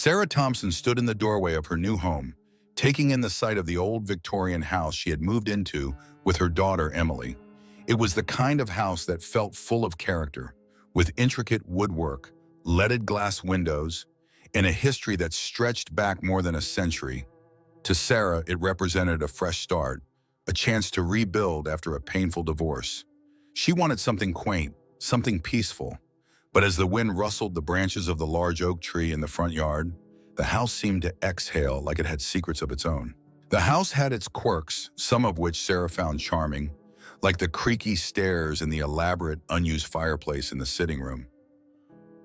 Sarah Thompson stood in the doorway of her new home, taking in the sight of the old Victorian house she had moved into with her daughter Emily. It was the kind of house that felt full of character, with intricate woodwork, leaded glass windows, and a history that stretched back more than a century. To Sarah, it represented a fresh start, a chance to rebuild after a painful divorce. She wanted something quaint, something peaceful. But as the wind rustled the branches of the large oak tree in the front yard, the house seemed to exhale like it had secrets of its own. The house had its quirks, some of which Sarah found charming, like the creaky stairs and the elaborate, unused fireplace in the sitting room.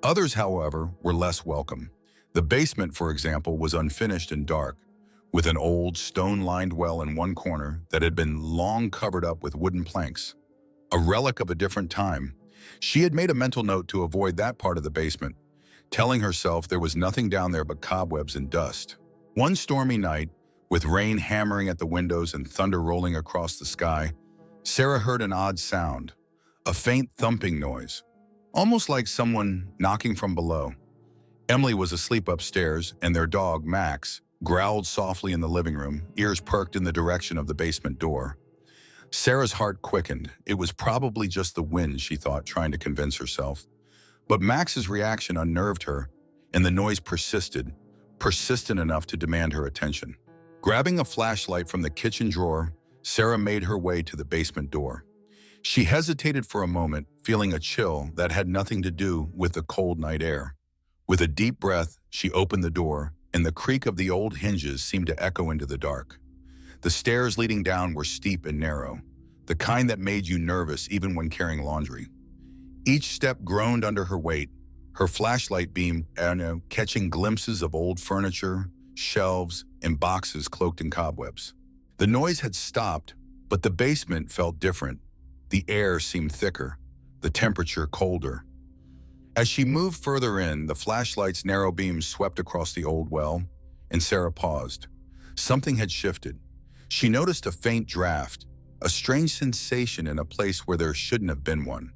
Others, however, were less welcome. The basement, for example, was unfinished and dark, with an old, stone-lined well in one corner that had been long covered up with wooden planks, a relic of a different time. She had made a mental note to avoid that part of the basement, telling herself there was nothing down there but cobwebs and dust. One stormy night, with rain hammering at the windows and thunder rolling across the sky, Sarah heard an odd sound, a faint thumping noise, almost like someone knocking from below. Emily was asleep upstairs, and their dog, Max, growled softly in the living room, ears perked in the direction of the basement door. Sarah's heart quickened. It was probably just the wind, she thought, trying to convince herself. But Max's reaction unnerved her, and the noise persisted, persistent enough to demand her attention. Grabbing a flashlight from the kitchen drawer, Sarah made her way to the basement door. She hesitated for a moment, feeling a chill that had nothing to do with the cold night air. With a deep breath, she opened the door, and the creak of the old hinges seemed to echo into the dark. The stairs leading down were steep and narrow, the kind that made you nervous even when carrying laundry. Each step groaned under her weight, her flashlight beam catching glimpses of old furniture, shelves, and boxes cloaked in cobwebs. The noise had stopped, but the basement felt different. The air seemed thicker, the temperature colder. As she moved further in, the flashlight's narrow beam swept across the old well, and Sarah paused. Something had shifted. She noticed a faint draft, a strange sensation in a place where there shouldn't have been one.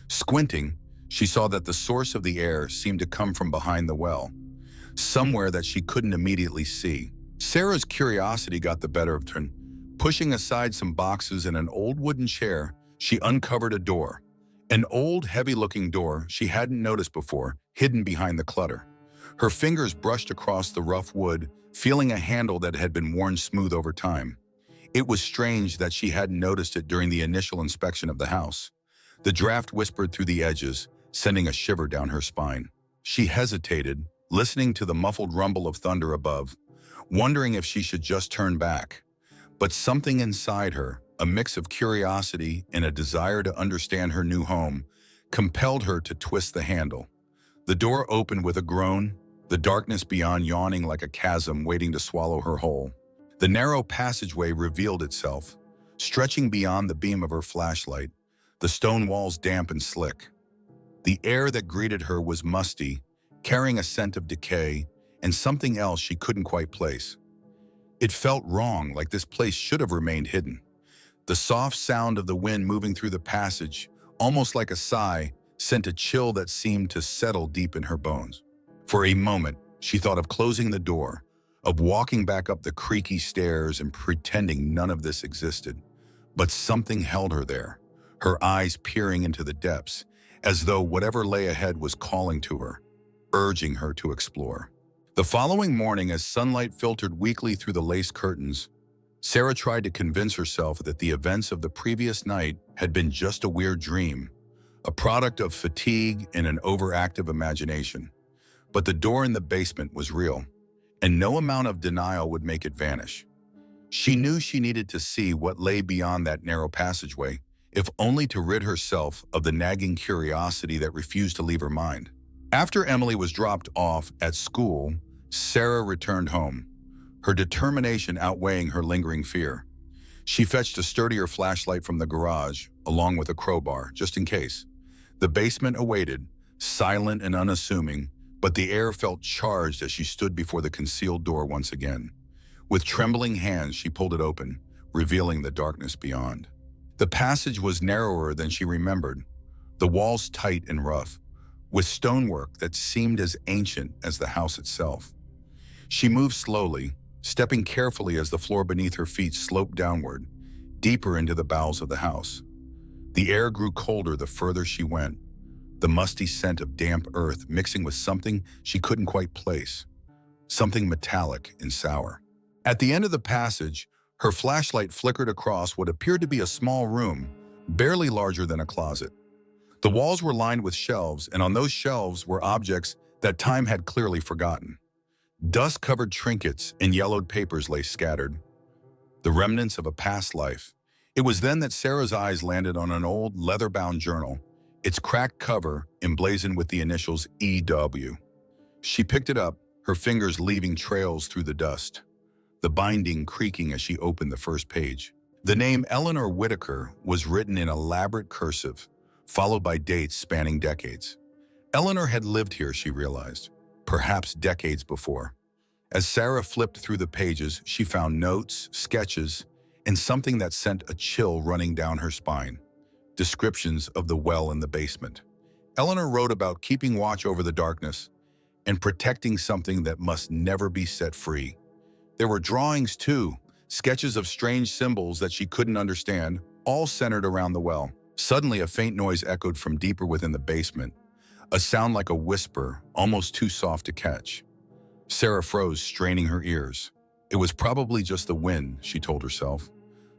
Squinting, she saw that the source of the air seemed to come from behind the well, somewhere that she couldn't immediately see. Sarah's curiosity got the better of her. Pushing aside some boxes and an old wooden chair, she uncovered a door. An old, heavy-looking door she hadn't noticed before, hidden behind the clutter. Her fingers brushed across the rough wood, feeling a handle that had been worn smooth over time. It was strange that she hadn't noticed it during the initial inspection of the house. The draft whispered through the edges, sending a shiver down her spine. She hesitated, listening to the muffled rumble of thunder above, wondering if she should just turn back. But something inside her, a mix of curiosity and a desire to understand her new home, compelled her to twist the handle. The door opened with a groan, the darkness beyond yawning like a chasm waiting to swallow her whole. The narrow passageway revealed itself, stretching beyond the beam of her flashlight, the stone walls damp and slick. The air that greeted her was musty, carrying a scent of decay and something else she couldn't quite place. It felt wrong, like this place should have remained hidden. The soft sound of the wind moving through the passage, almost like a sigh, sent a chill that seemed to settle deep in her bones. For a moment, she thought of closing the door, of walking back up the creaky stairs and pretending none of this existed. But something held her there, her eyes peering into the depths, as though whatever lay ahead was calling to her, urging her to explore. The following morning, as sunlight filtered weakly through the lace curtains, Sarah tried to convince herself that the events of the previous night had been just a weird dream, a product of fatigue and an overactive imagination. But the door in the basement was real, and no amount of denial would make it vanish. She knew she needed to see what lay beyond that narrow passageway, if only to rid herself of the nagging curiosity that refused to leave her mind. After Emily was dropped off at school, Sarah returned home, her determination outweighing her lingering fear. She fetched a sturdier flashlight from the garage, along with a crowbar, just in case. The basement awaited, silent and unassuming, but the air felt charged as she stood before the concealed door once again. With trembling hands, she pulled it open, revealing the darkness beyond. The passage was narrower than she remembered, the walls tight and rough, with stonework that seemed as ancient as the house itself. She moved slowly, stepping carefully as the floor beneath her feet sloped downward, deeper into the bowels of the house. The air grew colder the further she went, the musty scent of damp earth mixing with something she couldn't quite place, something metallic and sour. At the end of the passage, her flashlight flickered across what appeared to be a small room, barely larger than a closet. The walls were lined with shelves, and on those shelves were objects that time had clearly forgotten. Dust-covered trinkets and yellowed papers lay scattered, the remnants of a past life. It was then that Sarah's eyes landed on an old leather-bound journal, its cracked cover emblazoned with the initials EW. She picked it up, her fingers leaving trails through the dust, the binding creaking as she opened the first page. The name Eleanor Whitaker was written in elaborate cursive, followed by dates spanning decades. Eleanor had lived here, she realized, perhaps decades before. As Sarah flipped through the pages, she found notes, sketches, and something that sent a chill running down her spine. Descriptions of the well in the basement. Eleanor wrote about keeping watch over the darkness and protecting something that must never be set free. There were drawings too, sketches of strange symbols that she couldn't understand, all centered around the well. Suddenly, a faint noise echoed from deeper within the basement, a sound like a whisper, almost too soft to catch. Sarah froze, straining her ears. It was probably just the wind, she told herself,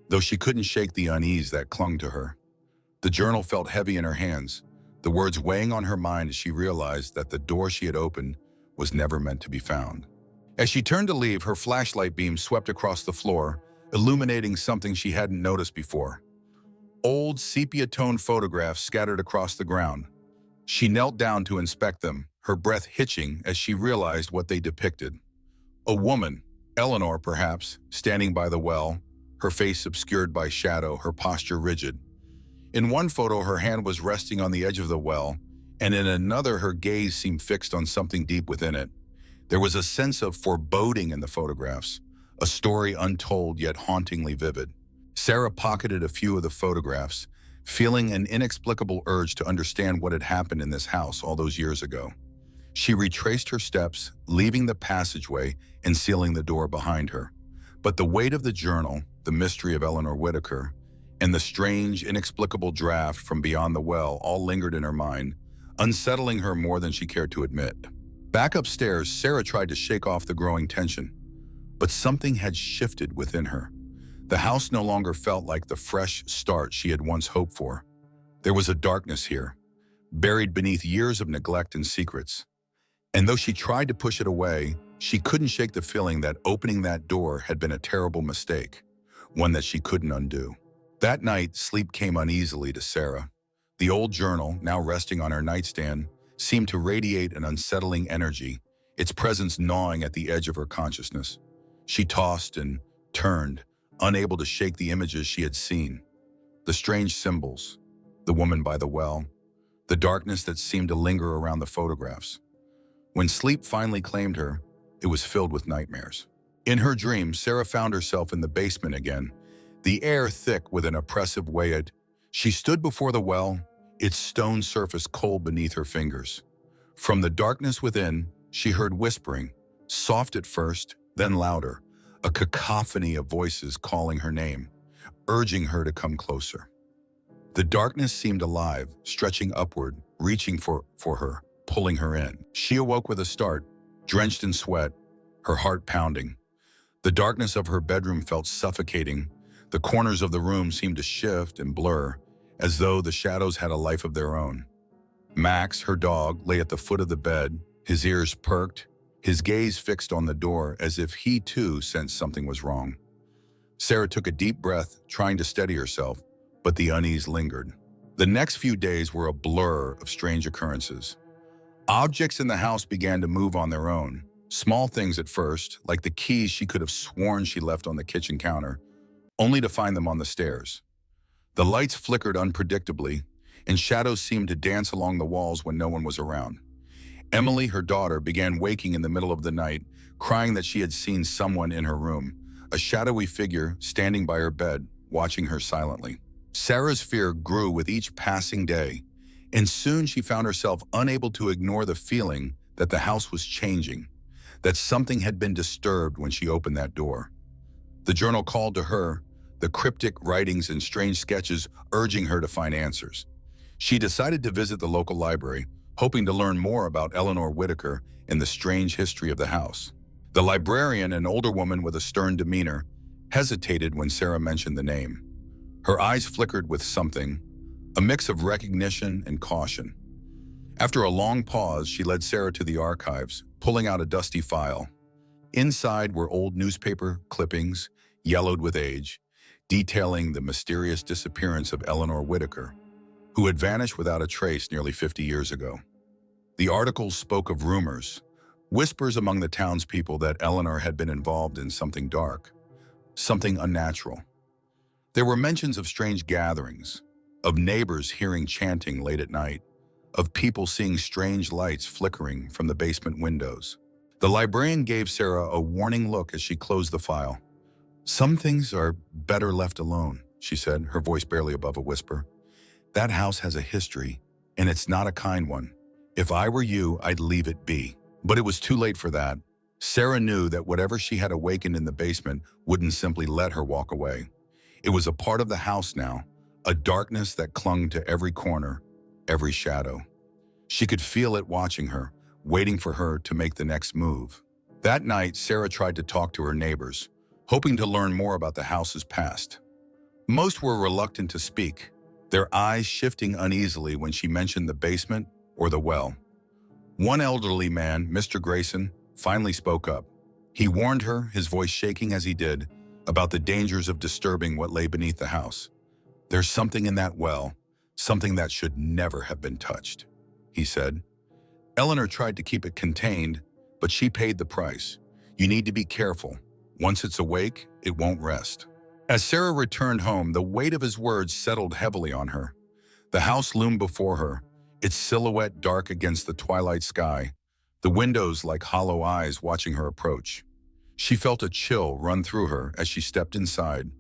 though she couldn't shake the unease that clung to her. The journal felt heavy in her hands, the words weighing on her mind as she realized that the door she had opened was never meant to be found. As she turned to leave, her flashlight beam swept across the floor, illuminating something she hadn't noticed before. Old sepia-toned photographs scattered across the ground. She knelt down to inspect them, her breath hitching as she realized what they depicted. A woman, Eleanor perhaps, standing by the well, her face obscured by shadow, her posture rigid. In one photo, her hand was resting on the edge of the well, and in another, her gaze seemed fixed on something deep within it. There was a sense of foreboding in the photographs, a story untold yet hauntingly vivid. Sarah pocketed a few of the photographs, feeling an inexplicable urge to understand what had happened in this house all those years ago. She retraced her steps, leaving the passageway and sealing the door behind her. But the weight of the journal, the mystery of Eleanor Whitaker, and the strange, inexplicable draft from beyond the well all lingered in her mind, unsettling her more than she cared to admit. Back upstairs, Sarah tried to shake off the growing tension, but something had shifted within her. The house no longer felt like the fresh start she had once hoped for. There was a darkness here, buried beneath years of neglect and secrets. And though she tried to push it away, she couldn't shake the feeling that opening that door had been a terrible mistake, one that she couldn't undo. That night, sleep came uneasily to Sarah. The old journal, now resting on her nightstand, seemed to radiate an unsettling energy, its presence gnawing at the edge of her consciousness. She tossed and turned, unable to shake the images she had seen. The strange symbols, the woman by the well, the darkness that seemed to linger around the photographs. When sleep finally claimed her, it was filled with nightmares. In her dreams, Sarah found herself in the basement again, the air thick with an oppressive weight. She stood before the well, its stone surface cold beneath her fingers. From the darkness within, she heard whispering, soft at first, then louder, a cacophony of voices calling her name, urging her to come closer. The darkness seemed alive, stretching upward, reaching for her, pulling her in. She awoke with a start, drenched in sweat, her heart pounding. The darkness of her bedroom felt suffocating. The corners of the room seemed to shift and blur, as though the shadows had a life of their own. Max, her dog, lay at the foot of the bed, his ears perked, his gaze fixed on the door as if he too sensed something was wrong. Sarah took a deep breath, trying to steady herself, but the unease lingered. The next few days were a blur of strange occurrences. Objects in the house began to move on their own, small things at first, like the keys she could have sworn she left on the kitchen counter, only to find them on the stairs. The lights flickered unpredictably, and shadows seemed to dance along the walls when no one was around. Emily, her daughter, began waking in the middle of the night, crying that she had seen someone in her room, a shadowy figure standing by her bed, watching her silently. Sarah's fear grew with each passing day, and soon she found herself unable to ignore the feeling that the house was changing, that something had been disturbed when she opened that door. The journal called to her, the cryptic writings and strange sketches urging her to find answers. She decided to visit the local library, hoping to learn more about Eleanor Whitaker and the strange history of the house. The librarian, an older woman with a stern demeanor, hesitated when Sarah mentioned the name. Her eyes flickered with something, a mix of recognition and caution. After a long pause, she led Sarah to the archives, pulling out a dusty file. Inside were old newspaper clippings, yellowed with age, detailing the mysterious disappearance of Eleanor Whitaker, who had vanished without a trace nearly 50 years ago. The articles spoke of rumors, whispers among the townspeople that Eleanor had been involved in something dark, something unnatural. There were mentions of strange gatherings, of neighbors hearing chanting late at night, of people seeing strange lights flickering from the basement windows. The librarian gave Sarah a warning look as she closed the file. "Some things are better left alone," she said, her voice barely above a whisper. "That house has a history, and it's not a kind one. If I were you, I'd leave it be." But it was too late for that. Sarah knew that whatever she had awakened in the basement wouldn't simply let her walk away. It was a part of the house now, a darkness that clung to every corner, every shadow. She could feel it watching her, waiting for her to make the next move. That night, Sarah tried to talk to her neighbors, hoping to learn more about the house's past. Most were reluctant to speak, their eyes shifting uneasily when she mentioned the basement or the well. One elderly man, Mr. Grayson, finally spoke up. He warned her, his voice shaking as he did, about the dangers of disturbing what lay beneath the house. "There's something in that well, something that should never have been touched," he said. Eleanor tried to keep it contained, but she paid the price. You need to be careful. Once it's awake, it won't rest. As Sarah returned home, the weight of his words settled heavily on her. The house loomed before her, its silhouette dark against the twilight sky, the windows like hollow eyes watching her approach. She felt a chill run through her as she stepped inside,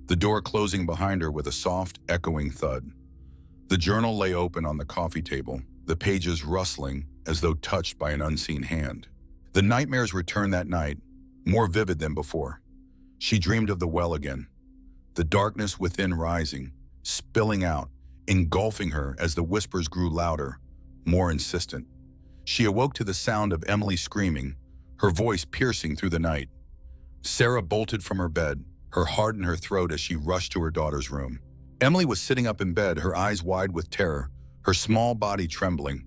the door closing behind her with a soft, echoing thud. The journal lay open on the coffee table, the pages rustling as though touched by an unseen hand. The nightmares returned that night, more vivid than before. She dreamed of the well again, the darkness within rising, spilling out, engulfing her as the whispers grew louder, more insistent. She awoke to the sound of Emily screaming, her voice piercing through the night. Sarah bolted from her bed, her heart in her throat as she rushed to her daughter's room. Emily was sitting up in bed, her eyes wide with terror, her small body trembling.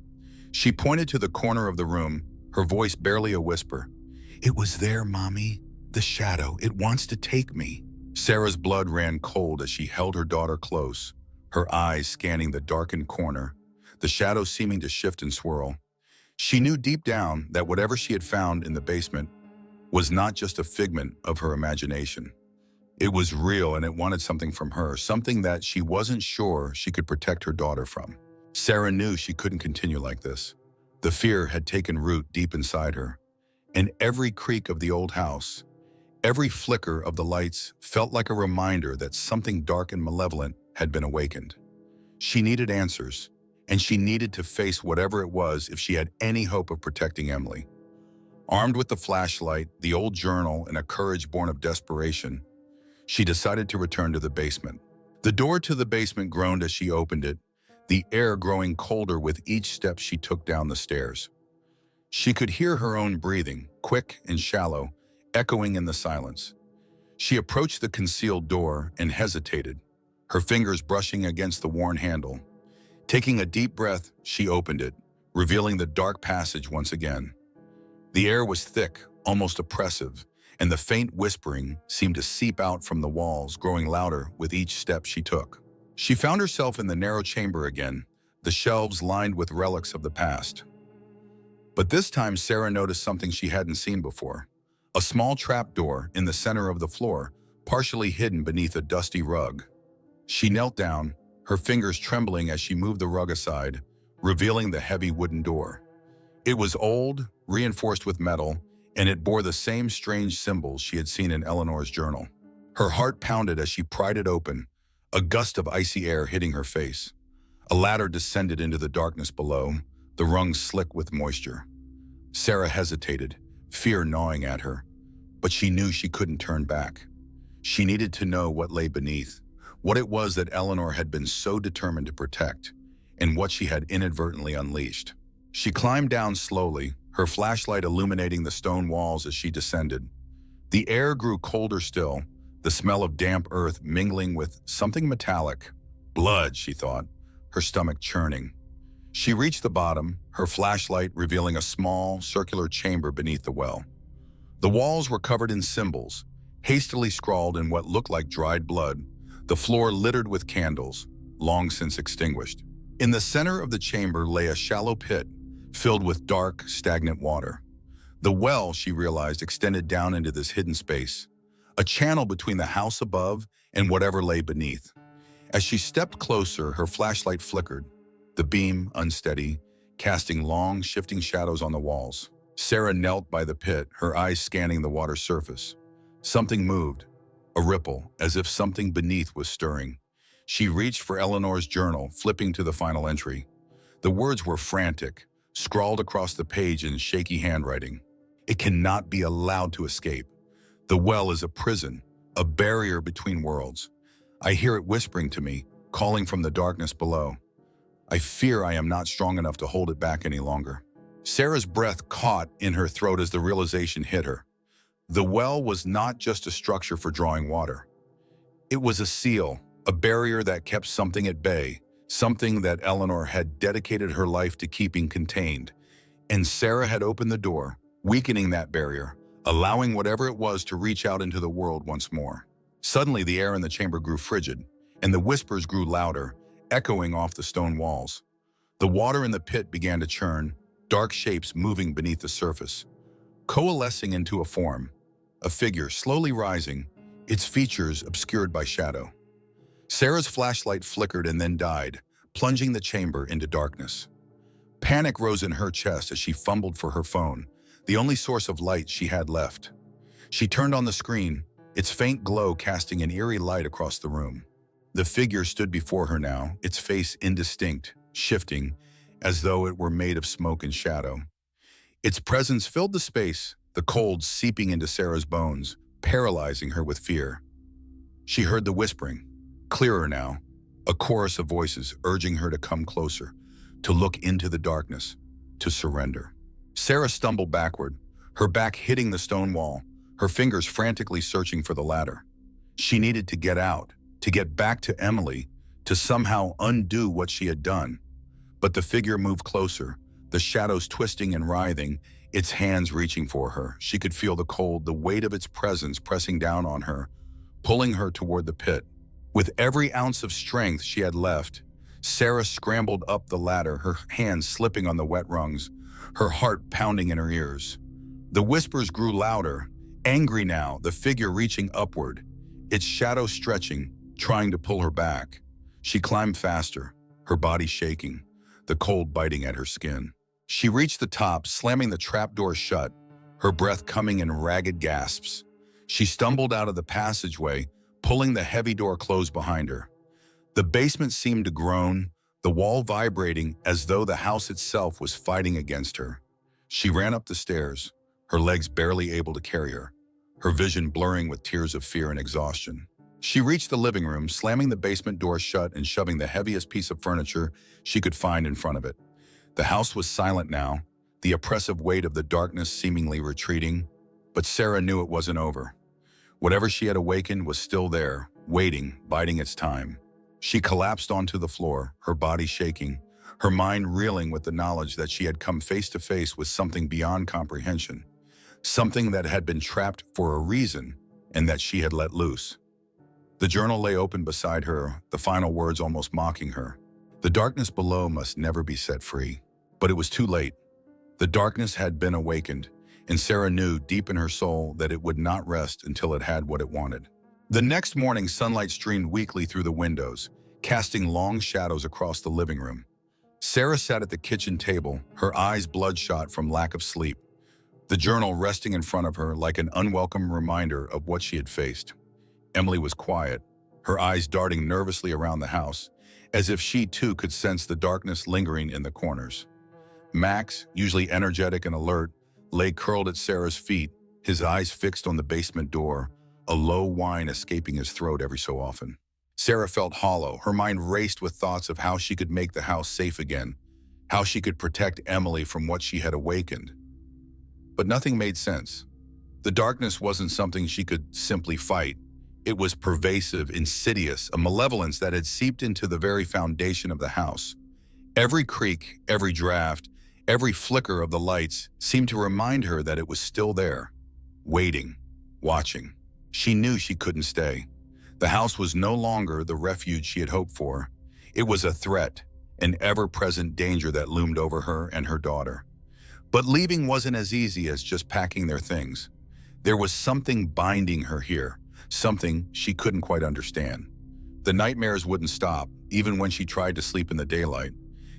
She pointed to the corner of the room, her voice barely a whisper. "It was there, Mommy. The shadow. It wants to take me." Sarah's blood ran cold as she held her daughter close, her eyes scanning the darkened corner, the shadow seeming to shift and swirl. She knew deep down that whatever she had found in the basement was not just a figment of her imagination. It was real, and it wanted something from her, something that she wasn't sure she could protect her daughter from. Sarah knew she couldn't continue like this. The fear had taken root deep inside her, and every creak of the old house, every flicker of the lights felt like a reminder that something dark and malevolent had been awakened. She needed answers, and she needed to face whatever it was if she had any hope of protecting Emily. Armed with the flashlight, the old journal, and a courage born of desperation, she decided to return to the basement. The door to the basement groaned as she opened it, the air growing colder with each step she took down the stairs. She could hear her own breathing, quick and shallow, echoing in the silence. She approached the concealed door and hesitated, her fingers brushing against the worn handle. Taking a deep breath, she opened it, revealing the dark passage once again. The air was thick, almost oppressive, and the faint whispering seemed to seep out from the walls, growing louder with each step she took. She found herself in the narrow chamber again, the shelves lined with relics of the past. But this time, Sarah noticed something she hadn't seen before. A small trapdoor in the center of the floor, partially hidden beneath a dusty rug. She knelt down, her fingers trembling as she moved the rug aside, revealing the heavy wooden door. It was old, reinforced with metal, and it bore the same strange symbols she had seen in Eleanor's journal. Her heart pounded as she pried it open, a gust of icy air hitting her face. A ladder descended into the darkness below, the rungs slick with moisture. Sarah hesitated, fear gnawing at her. But she knew she couldn't turn back. She needed to know what lay beneath, what it was that Eleanor had been so determined to protect, and what she had inadvertently unleashed. She climbed down slowly, her flashlight illuminating the stone walls as she descended. The air grew colder still, the smell of damp earth mingling with something metallic. Blood, she thought, her stomach churning. She reached the bottom, her flashlight revealing a small, circular chamber beneath the well. The walls were covered in symbols, hastily scrawled in what looked like dried blood, the floor littered with candles, long since extinguished. In the center of the chamber lay a shallow pit, filled with dark, stagnant water. The well, she realized, extended down into this hidden space, a channel between the house above and whatever lay beneath. As she stepped closer, her flashlight flickered, the beam unsteady, casting long, shifting shadows on the walls. Sarah knelt by the pit, her eyes scanning the water's surface. Something moved, a ripple, as if something beneath was stirring. She reached for Eleanor's journal, flipping to the final entry. The words were frantic, scrawled across the page in shaky handwriting. It cannot be allowed to escape. The well is a prison, a barrier between worlds. I hear it whispering to me, calling from the darkness below. I fear I am not strong enough to hold it back any longer. Sarah's breath caught in her throat as the realization hit her. The well was not just a structure for drawing water. It was a seal, a barrier that kept something at bay, something that Eleanor had dedicated her life to keeping contained. And Sarah had opened the door, weakening that barrier, allowing whatever it was to reach out into the world once more. Suddenly, the air in the chamber grew frigid, and the whispers grew louder, echoing off the stone walls. The water in the pit began to churn, dark shapes moving beneath the surface, coalescing into a form, a figure slowly rising, its features obscured by shadow. Sarah's flashlight flickered and then died, plunging the chamber into darkness. Panic rose in her chest as she fumbled for her phone, the only source of light she had left. She turned on the screen, its faint glow casting an eerie light across the room. The figure stood before her now, its face indistinct, shifting, as though it were made of smoke and shadow. Its presence filled the space, the cold seeping into Sarah's bones, paralyzing her with fear. She heard the whispering, clearer now, a chorus of voices urging her to come closer, to look into the darkness, to surrender. Sarah stumbled backward, her back hitting the stone wall, her fingers frantically searching for the ladder. She needed to get out, to get back to Emily, to somehow undo what she had done. But the figure moved closer, the shadows twisting and writhing, its hands reaching for her. She could feel the cold, the weight of its presence pressing down on her, pulling her toward the pit. With every ounce of strength she had left, Sarah scrambled up the ladder, her hands slipping on the wet rungs, her heart pounding in her ears. The whispers grew louder, angry now, the figure reaching upward, its shadow stretching, trying to pull her back. She climbed faster, her body shaking, the cold biting at her skin. She reached the top, slamming the trapdoor shut, her breath coming in ragged gasps. She stumbled out of the passageway, pulling the heavy door closed behind her. The basement seemed to groan, the wall vibrating as though the house itself was fighting against her. She ran up the stairs, her legs barely able to carry her, her vision blurring with tears of fear and exhaustion. She reached the living room, slamming the basement door shut and shoving the heaviest piece of furniture she could find in front of it. The house was silent now, the oppressive weight of the darkness seemingly retreating, but Sarah knew it wasn't over. Whatever she had awakened was still there, waiting, biding its time. She collapsed onto the floor, her body shaking, her mind reeling with the knowledge that she had come face to face with something beyond comprehension, something that had been trapped for a reason and that she had let loose. The journal lay open beside her, the final words almost mocking her. The darkness below must never be set free. But it was too late. The darkness had been awakened, and Sarah knew deep in her soul that it would not rest until it had what it wanted. The next morning, sunlight streamed weakly through the windows, casting long shadows across the living room. Sarah sat at the kitchen table, her eyes bloodshot from lack of sleep, the journal resting in front of her like an unwelcome reminder of what she had faced. Emily was quiet, her eyes darting nervously around the house, as if she too could sense the darkness lingering in the corners. Max, usually energetic and alert, lay curled at Sarah's feet, his eyes fixed on the basement door, a low whine escaping his throat every so often. Sarah felt hollow. Her mind raced with thoughts of how she could make the house safe again, how she could protect Emily from what she had awakened. But nothing made sense. The darkness wasn't something she could simply fight. It was pervasive, insidious, a malevolence that had seeped into the very foundation of the house. Every creak, every draft, every flicker of the lights seemed to remind her that it was still there, waiting, watching. She knew she couldn't stay. The house was no longer the refuge she had hoped for. It was a threat, an ever-present danger that loomed over her and her daughter. But leaving wasn't as easy as just packing their things. There was something binding her here, something she couldn't quite understand. The nightmares wouldn't stop, even when she tried to sleep in the daylight.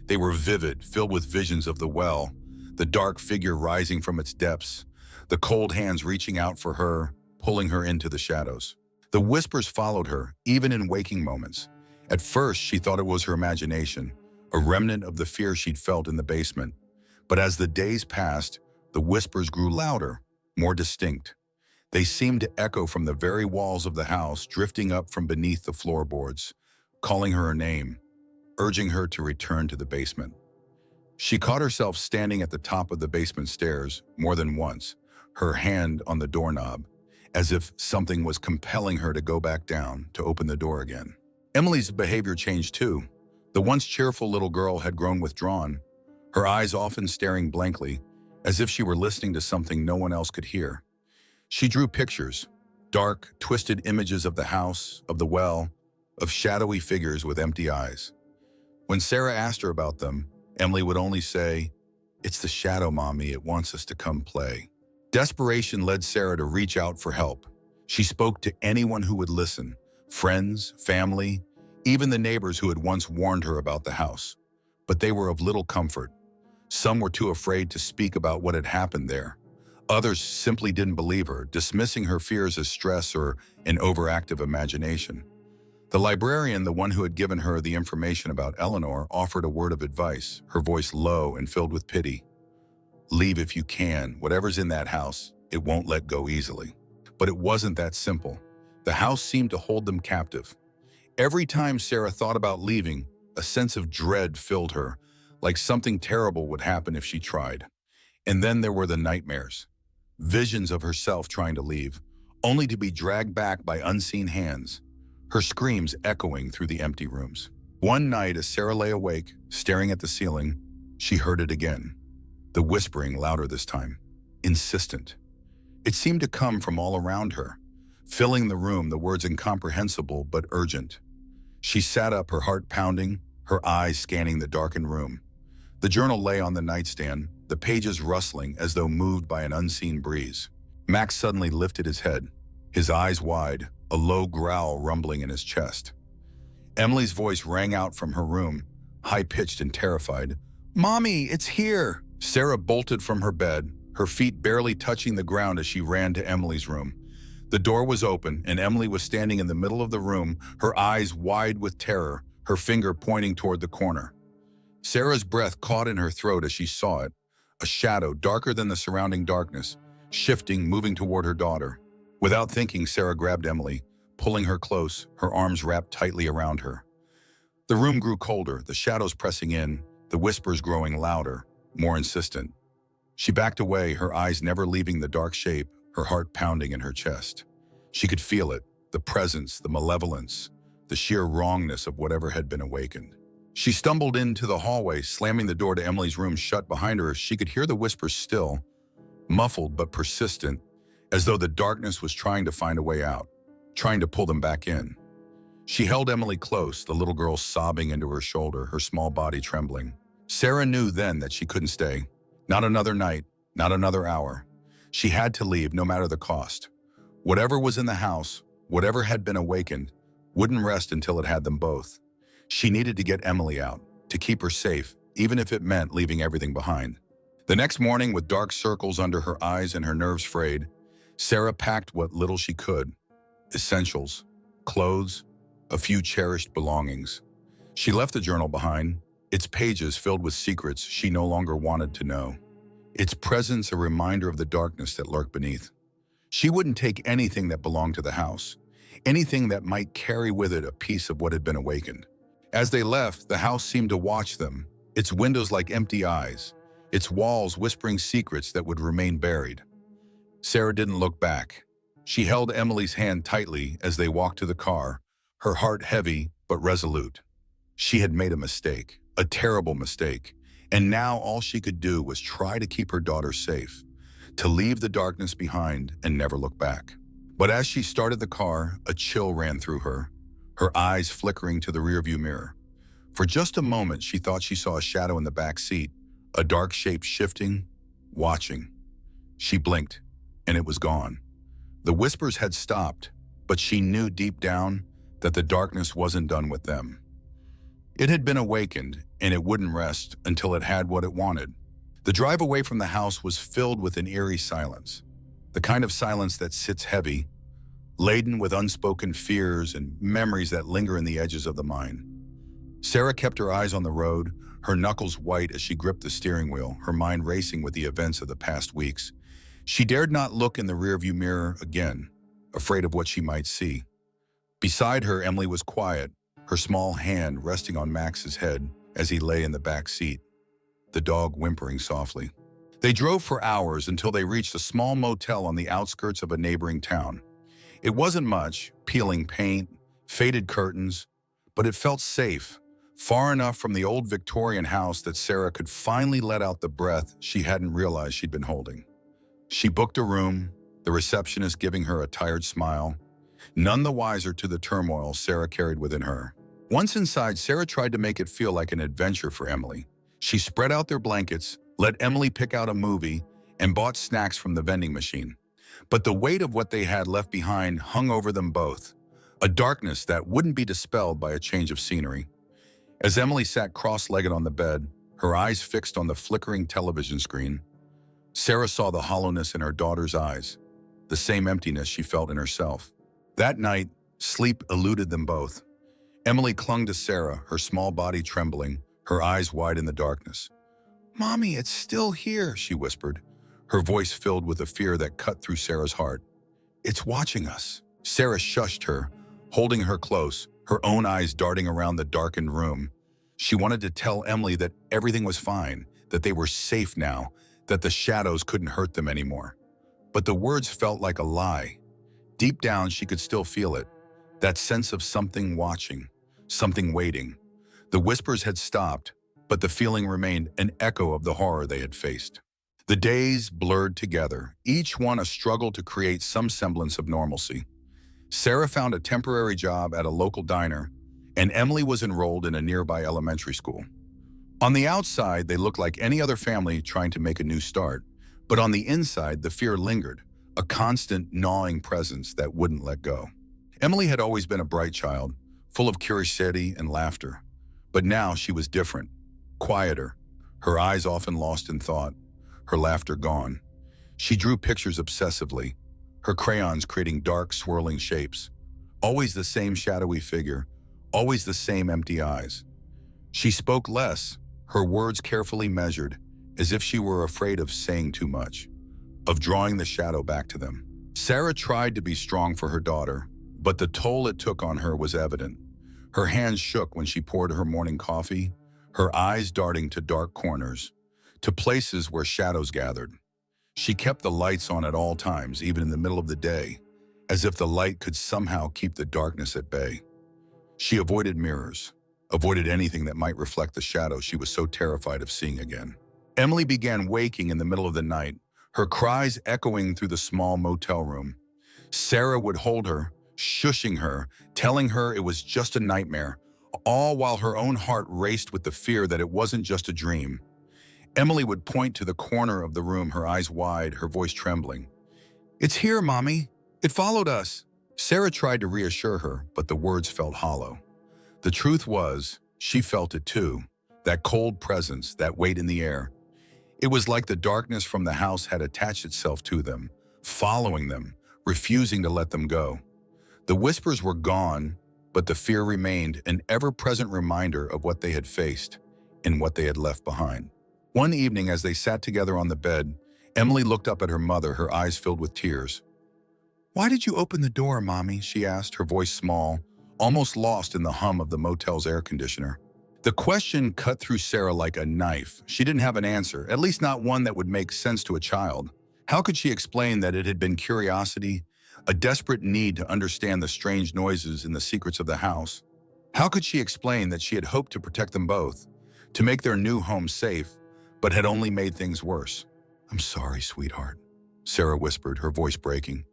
They were vivid, filled with visions of the well, the dark figure rising from its depths, the cold hands reaching out for her, pulling her into the shadows. The whispers followed her, even in waking moments. At first, she thought it was her imagination, a remnant of the fear she'd felt in the basement. But as the days passed, the whispers grew louder, more distinct. They seemed to echo from the very walls of the house, drifting up from beneath the floorboards, calling her name, urging her to return to the basement. She caught herself standing at the top of the basement stairs more than once, her hand on the doorknob, as if something was compelling her to go back down, to open the door again. Emily's behavior changed too. The once cheerful little girl had grown withdrawn, her eyes often staring blankly, as if she were listening to something no one else could hear. She drew pictures, dark, twisted images of the house, of the well, of shadowy figures with empty eyes. When Sarah asked her about them, Emily would only say, "It's the shadow, Mommy. It wants us to come play." Desperation led Sarah to reach out for help. She spoke to anyone who would listen, friends, family, even the neighbors who had once warned her about the house. But they were of little comfort. Some were too afraid to speak about what had happened there. Others simply didn't believe her, dismissing her fears as stress or an overactive imagination. The librarian, the one who had given her the information about Eleanor, offered a word of advice, her voice low and filled with pity. "Leave if you can. Whatever's in that house, it won't let go easily." But it wasn't that simple. The house seemed to hold them captive. Every time Sarah thought about leaving, a sense of dread filled her, like something terrible would happen if she tried. And then there were the nightmares. Visions of herself trying to leave, only to be dragged back by unseen hands, her screams echoing through the empty rooms. One night, as Sarah lay awake, staring at the ceiling, she heard it again. The whispering, louder this time, insistent. It seemed to come from all around her, filling the room, the words incomprehensible but urgent. She sat up, her heart pounding, her eyes scanning the darkened room. The journal lay on the nightstand, the pages rustling as though moved by an unseen breeze. Max suddenly lifted his head, his eyes wide, a low growl rumbling in his chest. Emily's voice rang out from her room, high-pitched and terrified. "Mommy, it's here!" Sarah bolted from her bed, her feet barely touching the ground as she ran to Emily's room. The door was open, and Emily was standing in the middle of the room, her eyes wide with terror, her finger pointing toward the corner. Sarah's breath caught in her throat as she saw it, a shadow darker than the surrounding darkness, shifting, moving toward her daughter. Without thinking, Sarah grabbed Emily, pulling her close, her arms wrapped tightly around her. The room grew colder, the shadows pressing in, the whispers growing louder, more insistent. She backed away, her eyes never leaving the dark shape, her heart pounding in her chest. She could feel it, the presence, the malevolence, the sheer wrongness of whatever had been awakened. She stumbled into the hallway, slamming the door to Emily's room shut behind her. She could hear the whispers still, muffled but persistent, as though the darkness was trying to find a way out, trying to pull them back in. She held Emily close, the little girl sobbing into her shoulder, her small body trembling. Sarah knew then that she couldn't stay. Not another night, not another hour. She had to leave, no matter the cost. Whatever was in the house, whatever had been awakened, wouldn't rest until it had them both. She needed to get Emily out, to keep her safe, even if it meant leaving everything behind. The next morning, with dark circles under her eyes and her nerves frayed, Sarah packed what little she could. Essentials, clothes, a few cherished belongings. She left the journal behind, its pages filled with secrets she no longer wanted to know. its presence a reminder of the darkness that lurked beneath. She wouldn't take anything that belonged to the house, anything that might carry with it a piece of what had been awakened. As they left, the house seemed to watch them, its windows like empty eyes, its walls whispering secrets that would remain buried. Sarah didn't look back. She held Emily's hand tightly as they walked to the car, her heart heavy but resolute. She had made a mistake, a terrible mistake, and now all she could do was try to keep her daughter safe, to leave the darkness behind and never look back. But as she started the car, a chill ran through her eyes flickering to the rearview mirror. For just a moment, she thought she saw a shadow in the back seat, a dark shape shifting, watching. She blinked, and it was gone. The whispers had stopped, but she knew deep down that the darkness wasn't done with them. It had been awakened, and it wouldn't rest until it had what it wanted. The drive away from the house was filled with an eerie silence, the kind of silence that sits heavy, laden with unspoken fears and memories that linger in the edges of the mind. Sarah kept her eyes on the road, her knuckles white as she gripped the steering wheel, her mind racing with the events of the past weeks. She dared not look in the rearview mirror again, afraid of what she might see. Beside her, Emily was quiet, her small hand resting on Max's head as he lay in the back seat, the dog whimpering softly. They drove for hours until they reached a small motel on the outskirts of a neighboring town. It wasn't much, peeling paint, faded curtains, but it felt safe, far enough from the old Victorian house that Sarah could finally let out the breath she hadn't realized she'd been holding. She booked a room, the receptionist giving her a tired smile, none the wiser to the turmoil Sarah carried within her. Once inside, Sarah tried to make it feel like an adventure for Emily. She spread out their blankets, let Emily pick out a movie, and bought snacks from the vending machine. But the weight of what they had left behind hung over them both, a darkness that wouldn't be dispelled by a change of scenery. As Emily sat cross-legged on the bed, her eyes fixed on the flickering television screen, Sarah saw the hollowness in her daughter's eyes, the same emptiness she felt in herself. That night, sleep eluded them both. Emily clung to Sarah, her small body trembling, her eyes wide in the darkness. "Mommy, it's still here," she whispered, her voice filled with a fear that cut through Sarah's heart. "It's watching us." Sarah shushed her, holding her close, her own eyes darting around the darkened room. She wanted to tell Emily that everything was fine, that they were safe now, that the shadows couldn't hurt them anymore. But the words felt like a lie. Deep down, she could still feel it, that sense of something watching, something waiting. The whispers had stopped, but the feeling remained an echo of the horror they had faced. The days blurred together, each one a struggle to create some semblance of normalcy. Sarah found a temporary job at a local diner, and Emily was enrolled in a nearby elementary school. On the outside, they looked like any other family trying to make a new start, but on the inside, the fear lingered, a constant gnawing presence that wouldn't let go. Emily had always been a bright child, full of curiosity and laughter, but now she was different, quieter, her eyes often lost in thought, her laughter gone. She drew pictures obsessively, her crayons creating dark, swirling shapes, always the same shadowy figure, always the same empty eyes. She spoke less, her words carefully measured, as if she were afraid of saying too much, of drawing the shadow back to them. Sarah tried to be strong for her daughter, but the toll it took on her was evident. Her hands shook when she poured her morning coffee, her eyes darting to dark corners, to places where shadows gathered. She kept the lights on at all times, even in the middle of the day, as if the light could somehow keep the darkness at bay. She avoided mirrors, avoided anything that might reflect the shadow she was so terrified of seeing again. Emily began waking in the middle of the night, her cries echoing through the small motel room. Sarah would hold her, shushing her, telling her it was just a nightmare, all while her own heart raced with the fear that it wasn't just a dream. Emily would point to the corner of the room, her eyes wide, her voice trembling. "It's here, Mommy. It followed us." Sarah tried to reassure her, but the words felt hollow. The truth was, she felt it too, that cold presence, that weight in the air. It was like the darkness from the house had attached itself to them, following them, refusing to let them go. The whispers were gone, but the fear remained, an ever-present reminder of what they had faced and what they had left behind. One evening, as they sat together on the bed, Emily looked up at her mother, her eyes filled with tears. "Why did you open the door, Mommy?" she asked, her voice small, almost lost in the hum of the motel's air conditioner. The question cut through Sarah like a knife. She didn't have an answer, at least not one that would make sense to a child. How could she explain that it had been curiosity, a desperate need to understand the strange noises and the secrets of the house? How could she explain that she had hoped to protect them both, to make their new home safe, but had only made things worse? "I'm sorry, sweetheart," Sarah whispered, her voice breaking.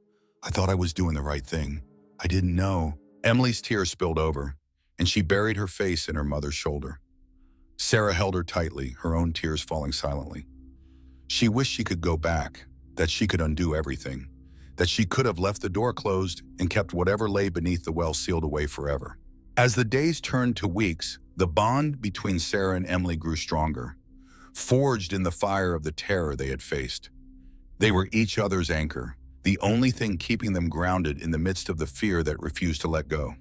"I thought I was doing the right thing. I didn't know." Emily's tears spilled over, and she buried her face in her mother's shoulder. Sarah held her tightly, her own tears falling silently. She wished she could go back, that she could undo everything, that she could have left the door closed and kept whatever lay beneath the well sealed away forever. As the days turned to weeks, the bond between Sarah and Emily grew stronger, forged in the fire of the terror they had faced. They were each other's anchor, the only thing keeping them grounded in the midst of the fear that refused to let go.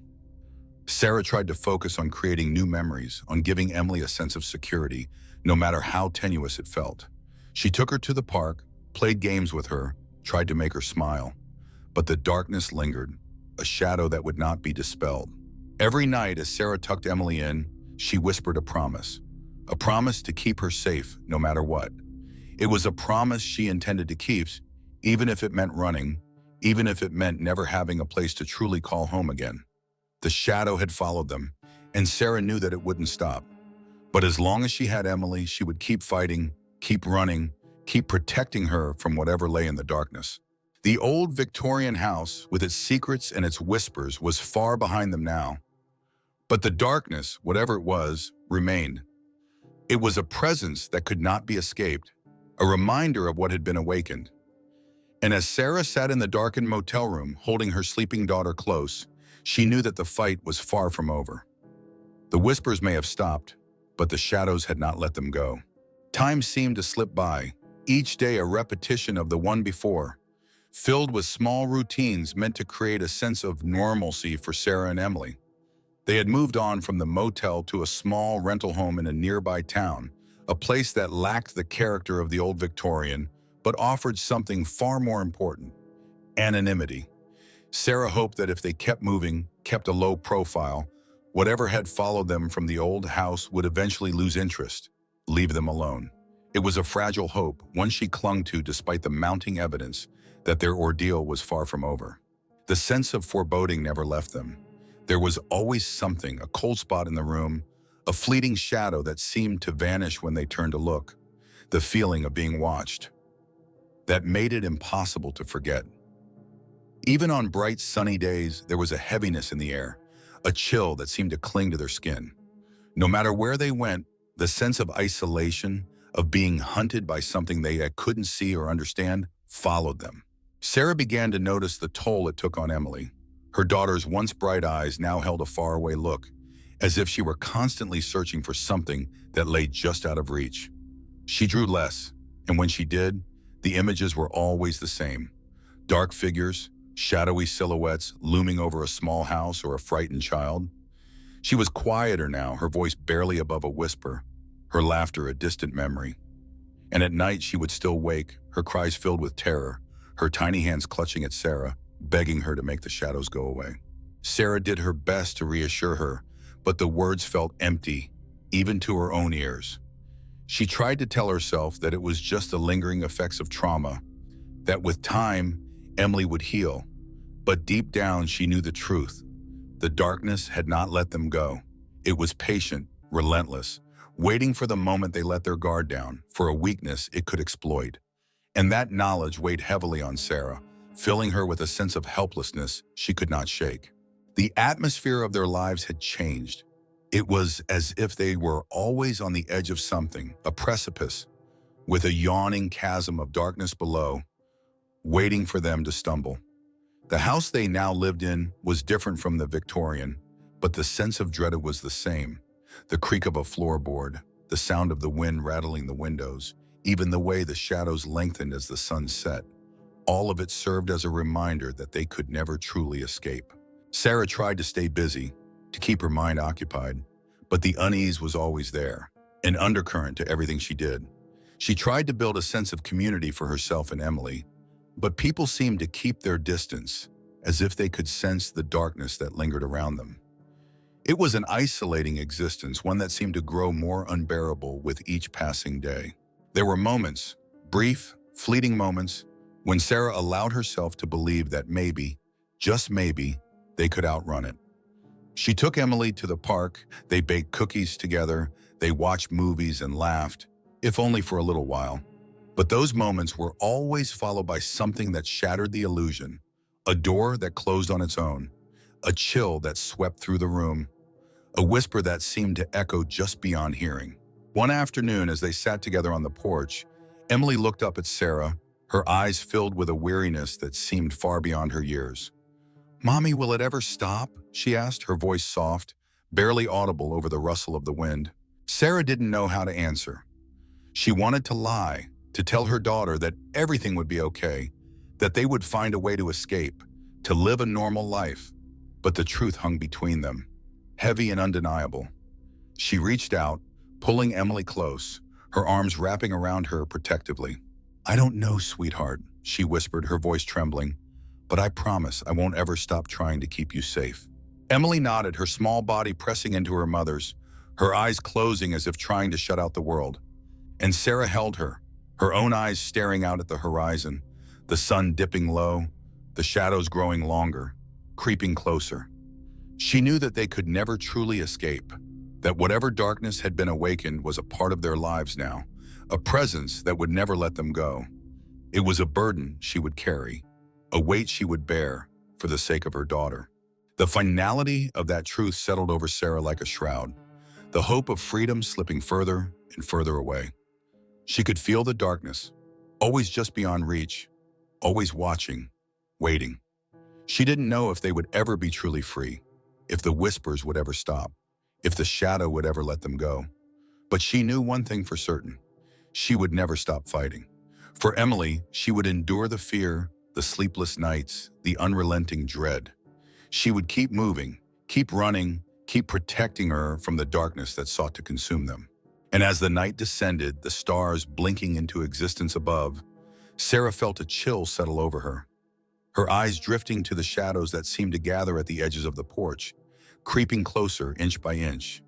Sarah tried to focus on creating new memories, on giving Emily a sense of security, no matter how tenuous it felt. She took her to the park, played games with her, tried to make her smile. But the darkness lingered, a shadow that would not be dispelled. Every night, as Sarah tucked Emily in, she whispered a promise to keep her safe no matter what. It was a promise she intended to keep, even if it meant running, even if it meant never having a place to truly call home again. The shadow had followed them, and Sarah knew that it wouldn't stop. But as long as she had Emily, she would keep fighting, keep running, keep protecting her from whatever lay in the darkness. The old Victorian house, with its secrets and its whispers, was far behind them now. But the darkness, whatever it was, remained. It was a presence that could not be escaped, a reminder of what had been awakened. And as Sarah sat in the darkened motel room, holding her sleeping daughter close, she knew that the fight was far from over. The whispers may have stopped, but the shadows had not let them go. Time seemed to slip by, each day a repetition of the one before, filled with small routines meant to create a sense of normalcy for Sarah and Emily. They had moved on from the motel to a small rental home in a nearby town, a place that lacked the character of the old Victorian, but offered something far more important: anonymity. Sarah hoped that if they kept moving, kept a low profile, whatever had followed them from the old house would eventually lose interest, leave them alone. It was a fragile hope, one she clung to despite the mounting evidence that their ordeal was far from over. The sense of foreboding never left them. There was always something, a cold spot in the room, a fleeting shadow that seemed to vanish when they turned to look, the feeling of being watched. That made it impossible to forget. Even on bright, sunny days, there was a heaviness in the air, a chill that seemed to cling to their skin. No matter where they went, the sense of isolation, of being hunted by something they couldn't see or understand, followed them. Sarah began to notice the toll it took on Emily. Her daughter's once bright eyes now held a faraway look, as if she were constantly searching for something that lay just out of reach. She drew less, and when she did, the images were always the same: dark figures, shadowy silhouettes looming over a small house or a frightened child. She was quieter now, her voice barely above a whisper, her laughter a distant memory. And at night she would still wake, her cries filled with terror, her tiny hands clutching at Sarah, begging her to make the shadows go away. Sarah did her best to reassure her, but the words felt empty, even to her own ears. She tried to tell herself that it was just the lingering effects of trauma, that with time, Emily would heal. But deep down, she knew the truth. The darkness had not let them go. It was patient, relentless, waiting for the moment they let their guard down, for a weakness it could exploit. And that knowledge weighed heavily on Sarah, filling her with a sense of helplessness she could not shake. The atmosphere of their lives had changed. It was as if they were always on the edge of something, a precipice, with a yawning chasm of darkness below, waiting for them to stumble. The house they now lived in was different from the Victorian, but the sense of dread was the same. The creak of a floorboard, the sound of the wind rattling the windows, even the way the shadows lengthened as the sun set. All of it served as a reminder that they could never truly escape. Sarah tried to stay busy, to keep her mind occupied, but the unease was always there, an undercurrent to everything she did. She tried to build a sense of community for herself and Emily, but people seemed to keep their distance, as if they could sense the darkness that lingered around them. It was an isolating existence, one that seemed to grow more unbearable with each passing day. There were moments, brief, fleeting moments, when Sarah allowed herself to believe that maybe, just maybe, they could outrun it. She took Emily to the park, they baked cookies together, they watched movies and laughed, if only for a little while. But those moments were always followed by something that shattered the illusion, a door that closed on its own, a chill that swept through the room, a whisper that seemed to echo just beyond hearing. One afternoon, as they sat together on the porch, Emily looked up at Sarah, her eyes filled with a weariness that seemed far beyond her years. "Mommy, will it ever stop?" she asked, her voice soft, barely audible over the rustle of the wind. Sarah didn't know how to answer. She wanted to lie, to tell her daughter that everything would be okay, that they would find a way to escape, to live a normal life. But the truth hung between them, heavy and undeniable. She reached out, pulling Emily close, her arms wrapping around her protectively. "I don't know, sweetheart," she whispered, her voice trembling, "but I promise I won't ever stop trying to keep you safe." Emily nodded, her small body pressing into her mother's, her eyes closing as if trying to shut out the world. And Sarah held her, her own eyes staring out at the horizon, the sun dipping low, the shadows growing longer, creeping closer. She knew that they could never truly escape, that whatever darkness had been awakened was a part of their lives now, a presence that would never let them go. It was a burden she would carry, a weight she would bear for the sake of her daughter. The finality of that truth settled over Sarah like a shroud, the hope of freedom slipping further and further away. She could feel the darkness, always just beyond reach, always watching, waiting. She didn't know if they would ever be truly free, if the whispers would ever stop, if the shadow would ever let them go. But she knew one thing for certain: she would never stop fighting. For Emily, she would endure the fear, the sleepless nights, the unrelenting dread. She would keep moving, keep running, keep protecting her from the darkness that sought to consume them. And as the night descended, the stars blinking into existence above, Sarah felt a chill settle over her, her eyes drifting to the shadows that seemed to gather at the edges of the porch, creeping closer inch by inch.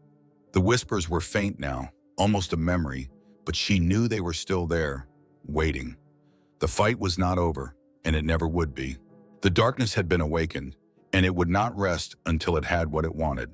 The whispers were faint now, almost a memory, but she knew they were still there, waiting. The fight was not over, and it never would be. The darkness had been awakened, and it would not rest until it had what it wanted.